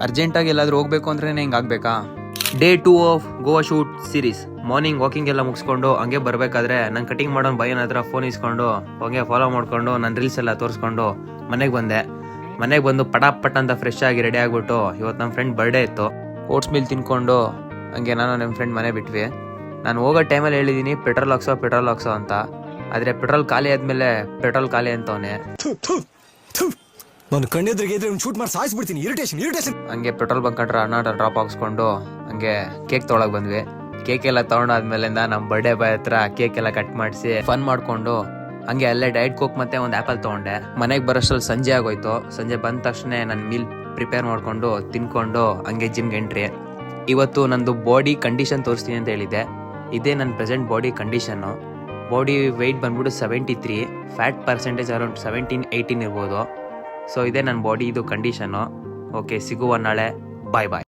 ಅರ್ಜೆಂಟಾಗಿ ಎಲ್ಲಾದರೂ ಹೋಗ್ಬೇಕು ಅಂದ್ರೆ ಹಿಂಗೆ ಆಗಬೇಕಾ? Day 2 of Goa shoot series. Morning walking ಎಲ್ಲ ಮುಗಿಸ್ಕೊಂಡು ಹಂಗೆ ಬರಬೇಕಾದ್ರೆ ನಂಗೆ ಕಟಿಂಗ್ ಮಾಡೋನ್ ಬೈಯನ ಹತ್ರ ಫೋನ್ ಇಸ್ಕೊಂಡು ಹಂಗೆ ಫಾಲೋ ಮಾಡ್ಕೊಂಡು ನನ್ನ ರೀಲ್ಸ್ ಎಲ್ಲ ತೋರಿಸ್ಕೊಂಡು ಮನೆಗೆ ಬಂದೆ. ಮನೆಗೆ ಬಂದು ಪಟ್ ಅಂತ ಫ್ರೆಶ್ ಆಗಿ ರೆಡಿ ಆಗಿಬಿಟ್ಟು ಇವತ್ತು ನಮ್ಮ ಫ್ರೆಂಡ್ ಬರ್ಡೇ ಇತ್ತು. ಓಟ್ಸ್ ಮಿಲ್ ತಿನ್ಕೊಂಡು ಹಂಗೆ ನಾನು ನಮ್ಮ ಫ್ರೆಂಡ್ ಮನೆ ಬಿಟ್ವಿ. ನಾನು ಹೋಗೋ ಟೈಮಲ್ಲಿ ಹೇಳಿದ್ದೀನಿ ಪೆಟ್ರೋಲ್ ಹಾಕ್ಸೋ ಅಂತ. ಆದರೆ ಪೆಟ್ರೋಲ್ ಖಾಲಿ ಆದಮೇಲೆ ಪೆಟ್ರೋಲ್ ಖಾಲಿ ಅಂತವನೇ. ನಾನು ಕಣ್ಣೆದ್ರಿಗೆ ಶೂಟ್ ಮಾಡಿ ಸಾಯಿಸ್ಬಿಡ್ತೀನಿ. ಇರಿಟೇಷನ್. ಹಂಗೆ ಪೆಟ್ರೋಲ್ ಬಂಕ್ ಹತ್ರ ಅನ್ನ ಡ್ರಾಪ್ ಹಾಕ್ಸ್ಕೊಂಡು ಹಂಗೆ ಕೇಕ್ ತೊಗೊಳಕ್ ಬಂದ್ವಿ. ಕೇಕ್ ಎಲ್ಲ ತಗೊಂಡಾದ್ಮೇಲಿಂದ ನಮ್ಮ ಬರ್ಡೇ ಬಾಯ್ ಹತ್ರ ಕೇಕ್ ಎಲ್ಲ ಕಟ್ ಮಾಡಿಸಿ ಫನ್ ಮಾಡ್ಕೊಂಡು ಹಂಗೆ ಅಲ್ಲೇ ಡೈಟ್ ಕೋಕ್ ಮತ್ತೆ ಒಂದು ಆ್ಯಪಲ್ ತೊಗೊಂಡೆ. ಮನೆಗೆ ಬರೋಷ್ಟ್ರಲ್ಲಿ ಸಂಜೆ ಆಗೋಯ್ತು. ಸಂಜೆ ಬಂದ ತಕ್ಷಣ ನನ್ನ ಮೀಲ್ ಪ್ರಿಪೇರ್ ಮಾಡ್ಕೊಂಡು ತಿನ್ಕೊಂಡು ಹಂಗೆ ಜಿಮ್ಗೆ ಎಂಟ್ರಿ. ಇವತ್ತು ನಂದು ಬಾಡಿ ಕಂಡೀಷನ್ ತೋರಿಸ್ತೀನಿ ಅಂತ ಹೇಳಿದ್ದೆ. ಇದೇ ನನ್ನ present body condition. Body weight ಬಂದ್ಬಿಟ್ಟು 73, ಫ್ಯಾಟ್ ಪರ್ಸೆಂಟೇಜ್ ಅರೌಂಡ್ 17-18 ಇರ್ಬೋದು. ಸೊ ಇದೇ ನನ್ನ ಬಾಡಿ ಇದು ಕಂಡೀಷನ್ನು. ಓಕೆ, ಸಿಗುವ ನಾಳೆ. ಬಾಯ್.